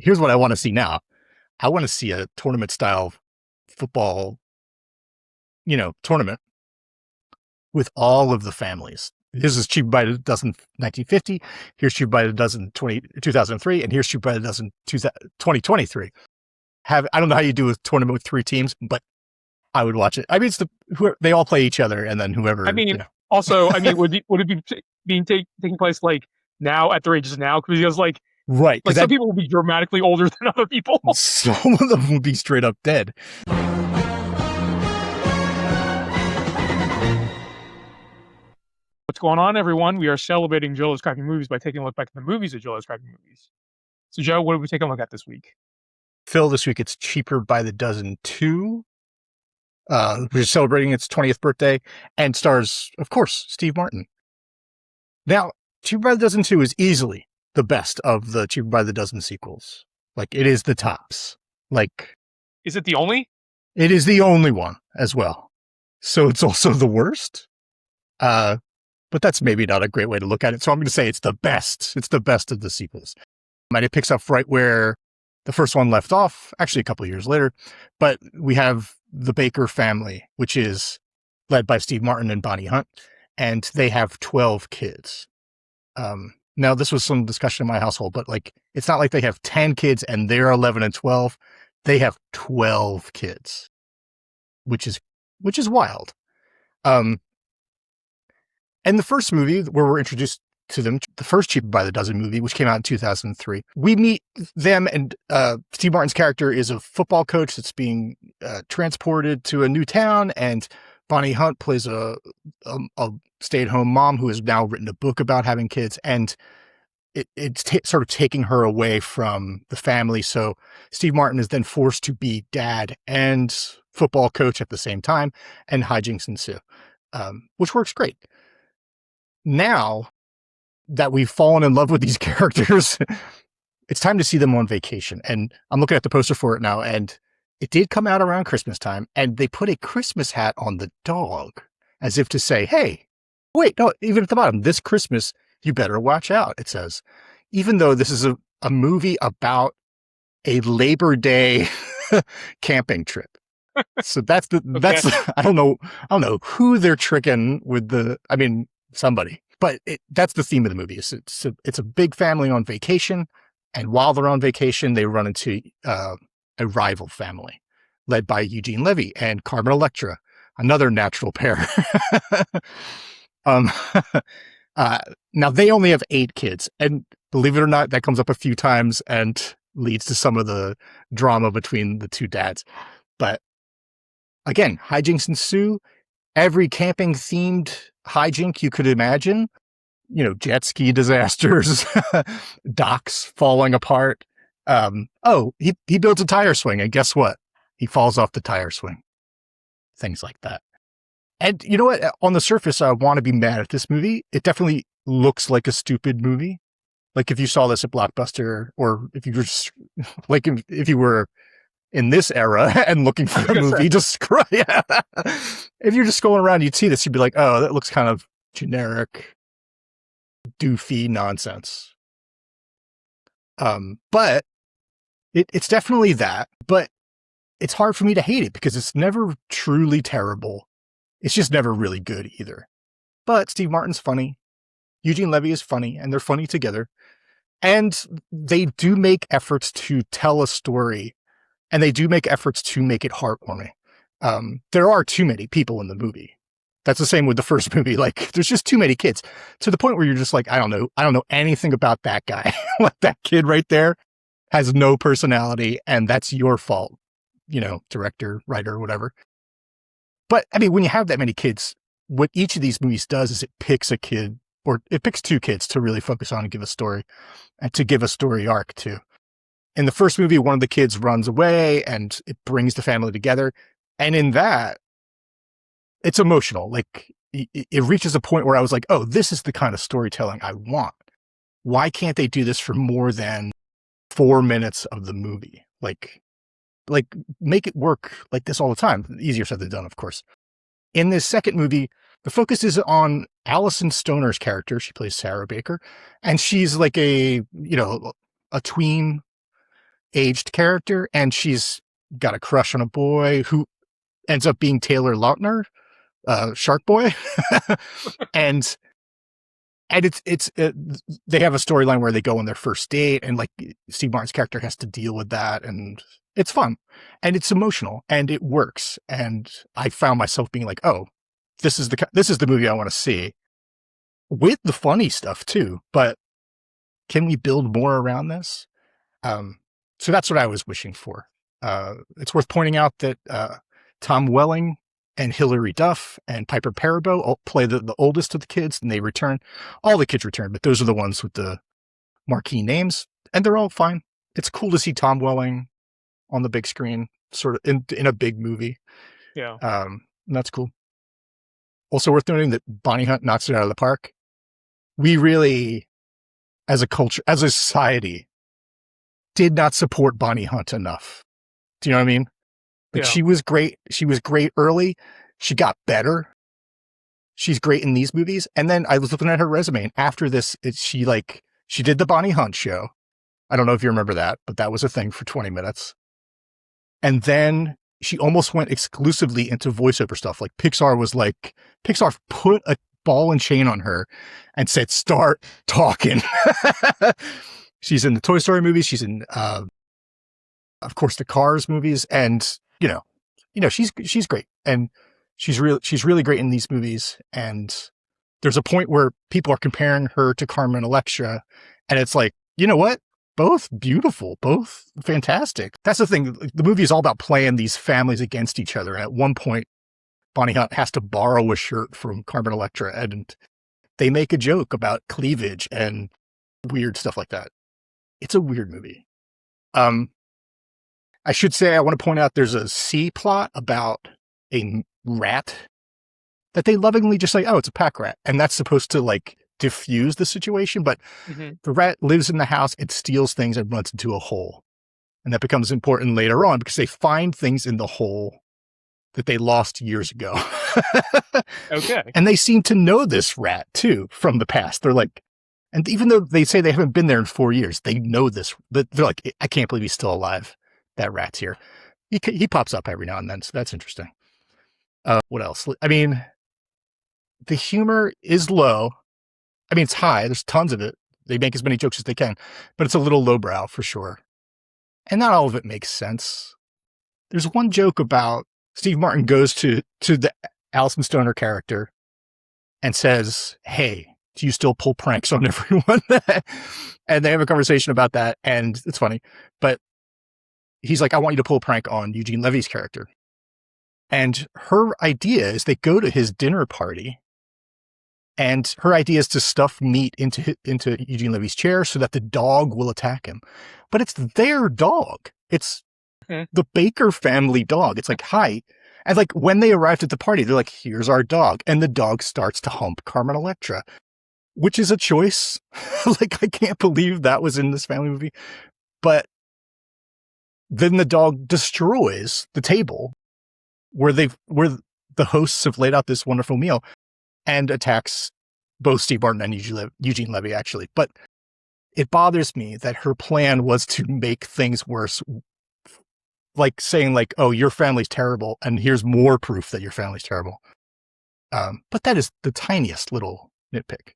here's what I want to see now. I want to see a tournament style football, tournament with all of the families. This is Cheaper by the Dozen 1950. Here's Cheaper by the Dozen 2003. And here's Cheaper by the Dozen 2023. I don't know how you do a tournament with 3 teams, but I would watch it. I mean, they all play each other, and then whoever. I mean, also, I mean, would it be taking place like now at their ages now? Because right, some people will be dramatically older than other people. Some of them will be straight up dead. What's going on, everyone? We are celebrating JL's Cracking Movies by taking a look back at the movies of JL's Cracking Movies. So, Joe, what are we taking a look at this week? Phil, this week it's Cheaper by the Dozen 2, which is celebrating its 20th birthday, and stars, of course, Steve Martin. Now, Cheaper by the Dozen 2 is easily the best of the Cheaper by the Dozen sequels. It is the tops. Is it the only? It is the only one as well. So it's also the worst. But that's maybe not a great way to look at it. So I'm going to say it's the best. It's the best of the sequels. And it picks up right where the first one left off, actually a couple of years later. But we have the Baker family, which is led by Steve Martin and Bonnie Hunt, and they have 12 kids. Now, this was some discussion in my household, but it's not like they have 10 kids and they're 11 and 12. They have 12 kids, which is wild. And the first movie where we're introduced to them, the first Cheaper by the Dozen movie, which came out in 2003, we meet them, and Steve Martin's character is a football coach that's being transported to a new town, and Bonnie Hunt plays a stay-at-home mom who has now written a book about having kids, and it's sort of taking her away from the family. So Steve Martin is then forced to be dad and football coach at the same time, and hijinks ensue, which works great. Now that we've fallen in love with these characters, it's time to see them on vacation. And I'm looking at the poster for it now, and it did come out around Christmas time, and they put a Christmas hat on the dog as if to say, hey, wait, no, even at the bottom, this Christmas, you better watch out, it says. Even though this is a movie about a Labor Day camping trip. So that's I don't know who they're tricking with somebody, but that's the theme of the movie. It's a big family on vacation, and while they're on vacation, they run into a rival family led by Eugene Levy and Carmen Electra, another natural pair. Now they only have 8 kids, and believe it or not, that comes up a few times and leads to some of the drama between the two dads. But again, hijinks ensue. Every camping themed hijink you could imagine, jet ski disasters, docks falling apart. He builds a tire swing, and guess what? He falls off the tire swing. Things like that. And you know what? On the surface, I want to be mad at this movie. It definitely looks like a stupid movie. If you saw this at Blockbuster, or if you were just if you were in this era and looking for a movie, if you're just scrolling around, you'd see this, you'd be like, oh, that looks kind of generic, doofy nonsense. But it's definitely that, but it's hard for me to hate it because it's never truly terrible. It's just never really good either. But Steve Martin's funny. Eugene Levy is funny, and they're funny together. And they do make efforts to tell a story, and they do make efforts to make it heartwarming. There are too many people in the movie. That's the same with the first movie. There's just too many kids to the point where you're just I don't know anything about that guy. That kid right there has no personality, and that's your fault, director, writer, whatever. But when you have that many kids, what each of these movies does is it picks a kid, or it picks 2 kids to really focus on and give a story, and to give a story arc to. In the first movie, one of the kids runs away, and it brings the family together. And in that, it's emotional. It reaches a point where I was like, oh, this is the kind of storytelling I want. Why can't they do this for more than 4 minutes of the movie? Make it work like this all the time. Easier said than done, of course. In this second movie, the focus is on Allison Stoner's character. She plays Sarah Baker, and she's a tween. aged character, and she's got a crush on a boy who ends up being Taylor Lautner, Shark Boy, and they have a storyline where they go on their first date, and like Steve Martin's character has to deal with that, and it's fun, and it's emotional, and it works. And I found myself being like, oh, this is the movie I want to see, with the funny stuff too. But can we build more around this? So that's what I was wishing for. It's worth pointing out that Tom Welling and Hilary Duff and Piper Perabo play the oldest of the kids, and they return. All the kids return, but those are the ones with the marquee names, and they're all fine. It's cool to see Tom Welling on the big screen, sort of in a big movie. Yeah. And that's cool. Also worth noting that Bonnie Hunt knocks it out of the park. We really, as a culture, as a society, did not support Bonnie Hunt enough. Do you know what I mean? Like, she was great. She was great early. She got better. She's great in these movies. And then I was looking at her resume, and after this, she did the Bonnie Hunt show. I don't know if you remember that, but that was a thing for 20 minutes. And then she almost went exclusively into voiceover stuff. Like Pixar put a ball and chain on her and said, start talking. She's in the Toy Story movies. She's in, of course, the Cars movies. And, she's great. And she's really great in these movies. And there's a point where people are comparing her to Carmen and Electra. And it's like, you know what? Both beautiful, both fantastic. That's the thing. The movie is all about playing these families against each other. And at one point, Bonnie Hunt has to borrow a shirt from Carmen Electra, and they make a joke about cleavage and weird stuff like that. It's a weird movie. I should say, I want to point out there's a C plot about a rat that they lovingly just say, oh, it's a pack rat. And that's supposed to like diffuse the situation. But the rat lives in the house, it steals things and runs into a hole. And that becomes important later on because they find things in the hole that they lost years ago. Okay. And they seem to know this rat too from the past. They're like, and even though they say they haven't been there in 4 years, they know this. They're like, I can't believe he's still alive. That rat's here. He pops up every now and then, so that's interesting. What else? I mean, the humor is low. I mean, it's high. There's tons of it. They make as many jokes as they can, but it's a little lowbrow for sure. And not all of it makes sense. There's one joke about Steve Martin goes to the Alison Stoner character and says, hey, do you still pull pranks on everyone? And they have a conversation about that, and it's funny. But he's like, I want you to pull a prank on Eugene Levy's character. And her idea is they go to his dinner party, and her idea is to stuff meat into Eugene Levy's chair so that the dog will attack him. But it's their dog. It's the Baker family dog. It's like, hi. And like when they arrived at the party, they're like, here's our dog. And the dog starts to hump Carmen Electra, which is a choice. Like, I can't believe that was in this family movie. But then the dog destroys the table where the hosts have laid out this wonderful meal and attacks both Steve Martin and Eugene Levy, actually. But it bothers me that her plan was to make things worse, like saying like, oh, your family's terrible, and here's more proof that your family's terrible. But that is the tiniest little nitpick.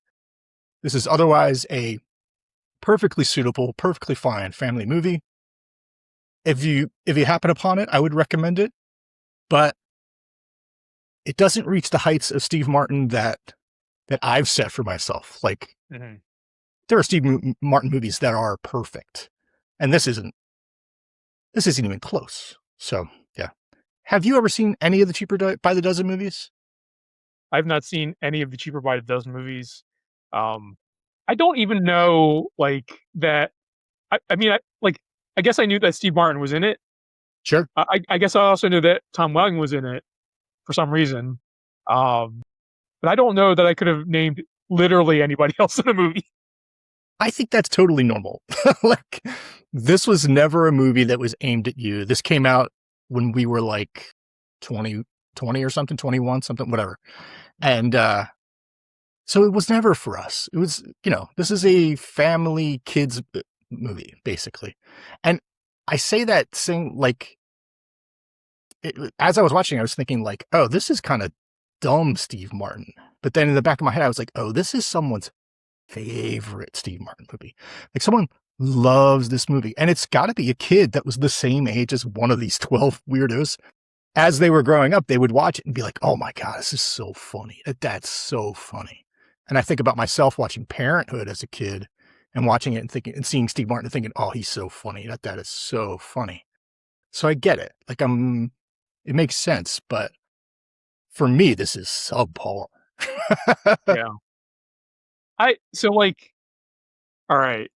This is otherwise a perfectly suitable, perfectly fine family movie. If you happen upon it, I would recommend it, but it doesn't reach the heights of Steve Martin that I've set for myself. Like, there are Steve Martin movies that are perfect, and this isn't even close. So, yeah. Have you ever seen any of the Cheaper by the Dozen movies? I've not seen any of the Cheaper by the Dozen movies. I don't even know like that. I mean, I guess I knew that Steve Martin was in it. Sure. I guess I also knew that Tom Welling was in it for some reason. But I don't know that I could have named literally anybody else in the movie. I think that's totally normal. Like, this was never a movie that was aimed at you. This came out when we were like 20 or something, 21, something, whatever. And so it was never for us. It was, this is a family kids movie, basically. And I say that same like as I was watching, I was thinking like, oh, this is kind of dumb Steve Martin. But then in the back of my head, I was like, oh, this is someone's favorite Steve Martin movie. Like someone loves this movie. And it's got to be a kid that was the same age as one of these 12 weirdos. As they were growing up, they would watch it and be like, oh my God, this is so funny. That's so funny. And I think about myself watching Parenthood as a kid and watching it and thinking and seeing Steve Martin and thinking, oh, he's so funny. That is so funny. So I get it. Like it makes sense, but for me, this is subpar. Yeah. So like, all right.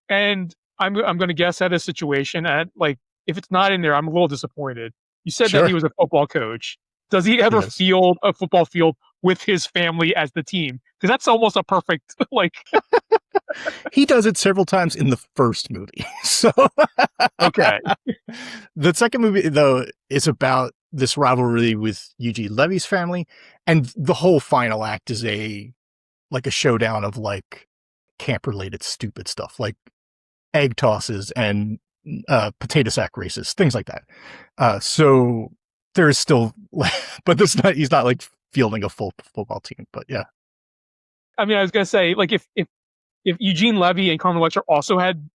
And I'm gonna guess at a situation at like if it's not in there, I'm a little disappointed. You said that Sure. he was a football coach. Does he ever Yes. field a football field with his family as the team? Because that's almost a perfect like. He does it several times in the first movie. So Okay. the second movie, though, is about this rivalry with Eugene Levy's family. And the whole final act is a showdown of like camp related stupid stuff, like egg tosses and potato sack races, things like that. So there is still, but he's not like fielding a full football team, but yeah. I mean, I was gonna say like if Eugene Levy and Carmen Electra also had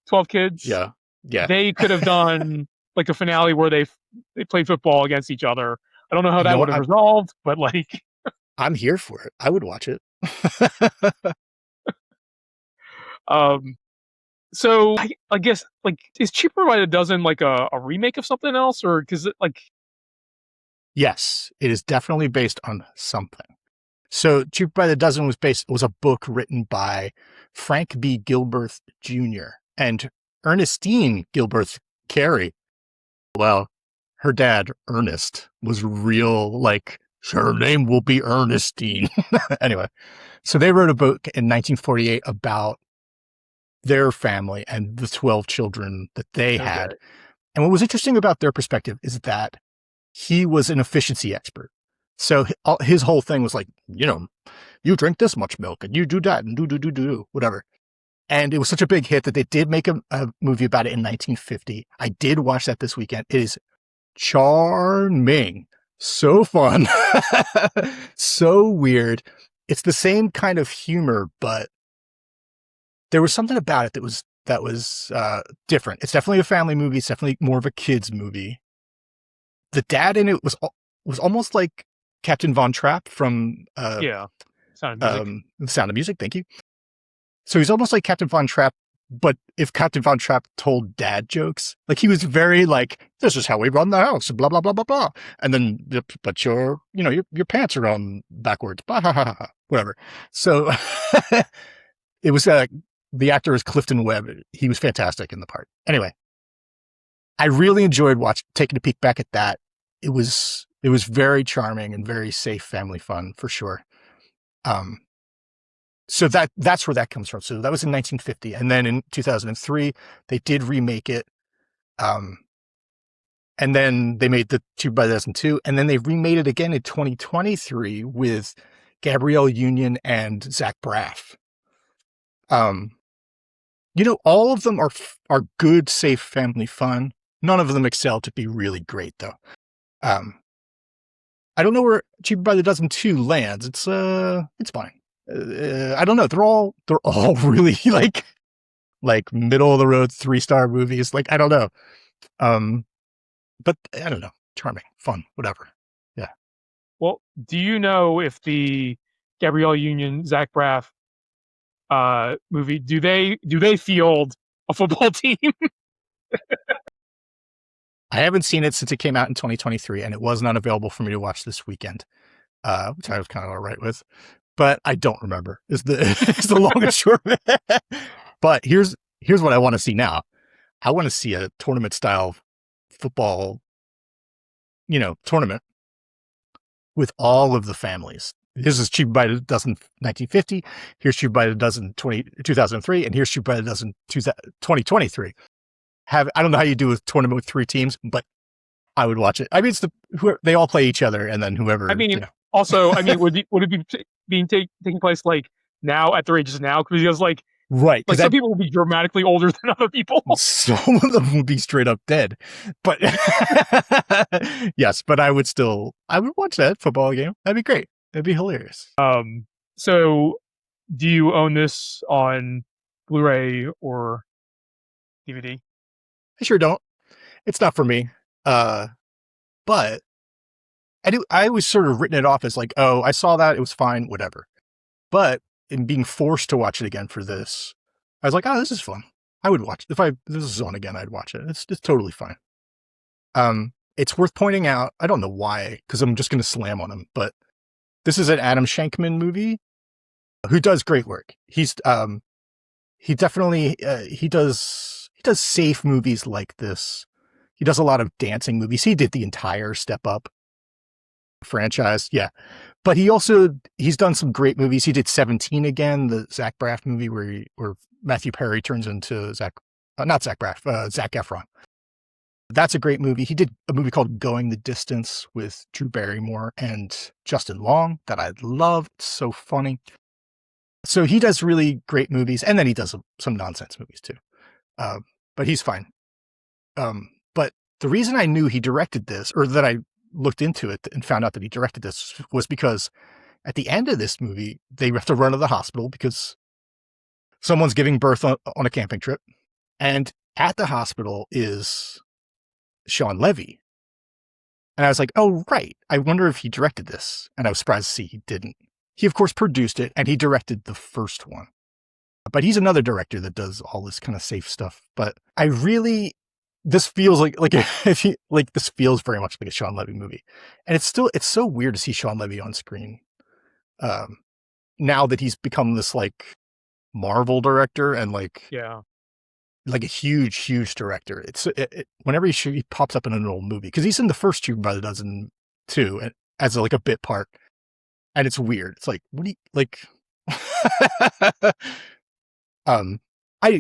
12 kids, Yeah. Yeah. they could have done like a finale where they played football against each other. I don't know how You know that would what? have resolved, but like, I'm here for it. I would watch it. um, so I guess like is Cheaper by the Dozen like a remake of something else, or because like Yes, it is definitely based on something. So Cheaper by the Dozen was a book written by Frank B. Gilbert Jr. and Ernestine Gilbert Carey. Well, her dad, Ernest, was real like, her name will be Ernestine. Anyway, so they wrote a book in 1948 about their family and the 12 children that they had. okay, And what was interesting about their perspective is that he was an efficiency expert. So his whole thing was like, you drink this much milk and you do that and do, whatever. And it was such a big hit that they did make a movie about it in 1950. I did watch that this weekend. It is charming. So fun. So weird. It's the same kind of humor, but there was something about it that was different. It's definitely a family movie. It's definitely more of a kid's movie. The dad in it was almost like Captain Von Trapp from yeah, Sound of Music. The Sound of Music. Thank you. So he's almost like Captain Von Trapp, but if Captain Von Trapp told dad jokes, like he was very like, this is how we run the house, blah blah blah blah blah, and then but your pants are on backwards, blah, ha, ha, ha, whatever. So it was the actor is Clifton Webb. He was fantastic in the part. Anyway, I really enjoyed taking a peek back at that. It was very charming and very safe family fun for sure. So that's where that comes from. So that was in 1950. And then in 2003, they did remake it. And then they made the Cheaper by the Dozen 2. And then they remade it again in 2023 with Gabrielle Union and Zach Braff. All of them are good, safe family fun. None of them excel to be really great though. I don't know where Cheaper by the Dozen 2 lands. It's fine. I don't know. They're all really like middle of the road 3-star movies. Like, I don't know. But I don't know. Charming, fun, whatever. Yeah. Well, do you know if the Gabrielle Union Zach Braff movie do they field a football team? I haven't seen it since it came out in 2023, and it was not available for me to watch this weekend, which I was kind of all right with. But I don't remember is the long and short of it. But here's what I want to see now. I want to see a tournament style football, tournament with all of the families. This is Cheaper by the Dozen 1950. Here's Cheaper by the Dozen 2003, and here's Cheaper by the Dozen 2023. I don't know how you do a tournament with 3 teams, but I would watch it. I mean, they all play each other, and then whoever. I mean, also, I mean, would it be taking place like now at their ages now? Because like Right. Like some people will be dramatically older than other people. Some of them would be straight up dead. But yes, but I would watch that football game. That'd be great. That'd be hilarious. So do you own this on Blu-ray or DVD? I sure don't. It's not for me. But I was sort of written it off as like, oh, I saw that, it was fine, whatever. But in being forced to watch it again for this, I was like, oh, this is fun. I would watch if this is on again. I'd watch it. It's totally fine. It's worth pointing out. I don't know why, because I'm just going to slam on him, but this is an Adam Shankman movie who does great work. He definitely he does safe movies like this. He does a lot of dancing movies. He did the entire Step Up franchise, yeah. But he's done some great movies. He did 17 again, the Zach Braff movie where Matthew Perry turns into Zac Efron. That's a great movie. He did a movie called Going the Distance with Drew Barrymore and Justin Long that I love. It's so funny. So he does really great movies, and then he does some nonsense movies too. But he's fine. But the reason I knew he directed this, or that I looked into it and found out that he directed this, was because at the end of this movie, they have to run to the hospital because someone's giving birth on a camping trip. And at the hospital is Sean Levy. And I was like, oh, right. I wonder if he directed this. And I was surprised to see he didn't. He, of course, produced it, and he directed the first one. But he's another director that does all this kind of safe stuff. But this feels this feels very much like a Sean Levy movie. And it's so weird to see Sean Levy on screen. Now that he's become this like Marvel director and like a huge director. Whenever he pops up in an old movie, because he's in the first Cheaper by the Dozen too, and as like a bit part. And it's weird. It's like, what do you like?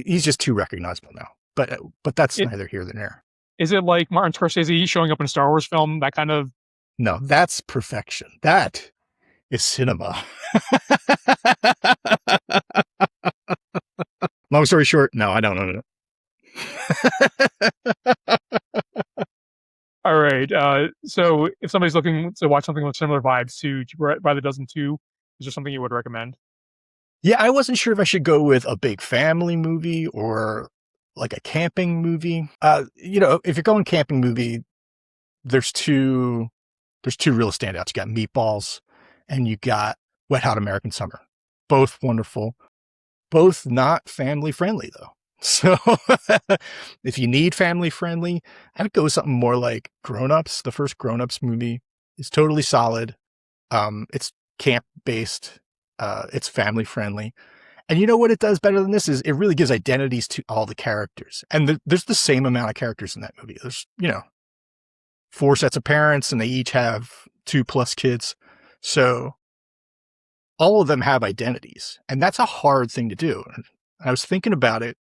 He's just too recognizable now. But that's neither here nor there. Is it like Martin Scorsese showing up in a Star Wars film? That kind of... No, that's perfection. That is cinema. Long story short, no, I don't know. All right. So if somebody's looking to watch something with similar vibes to Cheaper by the Dozen 2, is there something you would recommend? Yeah, I wasn't sure if I should go with a big family movie or like a camping movie. If you're going camping movie, there's two real standouts. You got Meatballs and you got Wet Hot American Summer. Both wonderful. Both not family friendly though. So if you need family friendly, I would go with something more like Grown Ups. The first Grown Ups movie is totally solid. It's camp based. It's family friendly. And you know what it does better than this is it really gives identities to all the characters. And there's the same amount of characters in that movie. There's, 4 sets of parents and they each have 2+ kids. So all of them have identities. And that's a hard thing to do. And I was thinking about it.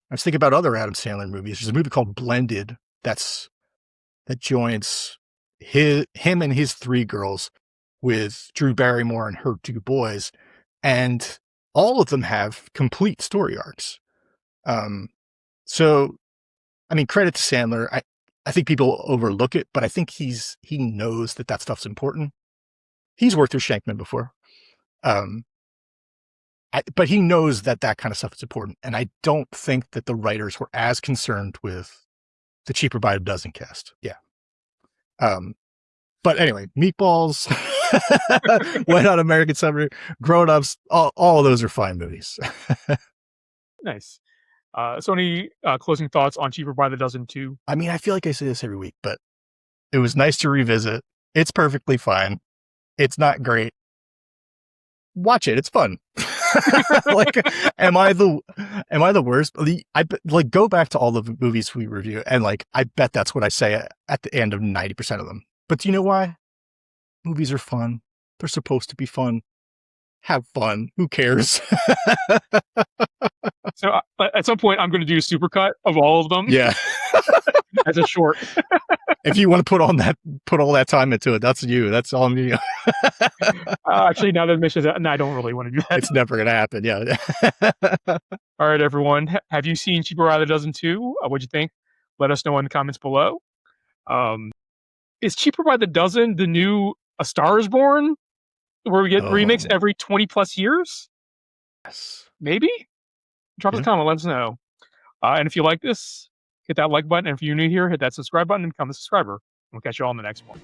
I was thinking about other Adam Sandler movies. There's a movie called Blended that joins him and his 3 girls with Drew Barrymore and her 2 boys. And all of them have complete story arcs. So, I mean, credit to Sandler. I think people overlook it, but I think he knows that stuff's important. He's worked with Shankman before. But he knows that kind of stuff is important. And I don't think that the writers were as concerned with the Cheaper by the Dozen cast. Yeah. But anyway, Meatballs, Wet Hot American Summer, Grown Ups, all of those are fine movies. Nice. So any closing thoughts on Cheaper by the Dozen 2? I mean, I feel like I say this every week, but it was nice to revisit. It's perfectly fine. It's not great. Watch it. It's fun. Like, am I the worst? Go back to all the movies we review, and I bet that's what I say at the end of 90% of them. But do you know why? Movies are fun. They're supposed to be fun. Have fun. Who cares? So at some point, I'm going to do a supercut of all of them. Yeah. As a short. If you want to put all that time into it, that's you. That's on you. Actually, now that I mention that, no, I don't really want to do that. It's never going to happen. Yeah. All right, everyone. Have you seen Cheaper by the Dozen too? What'd you think? Let us know in the comments below. Is Cheaper by the Dozen the new A Star Is Born, where we get remakes every 20 plus years? Yes. Maybe? Drop us a comment. Let us know. And if you like this, hit that like button. And if you're new here, hit that subscribe button and become a subscriber. We'll catch you all in the next one.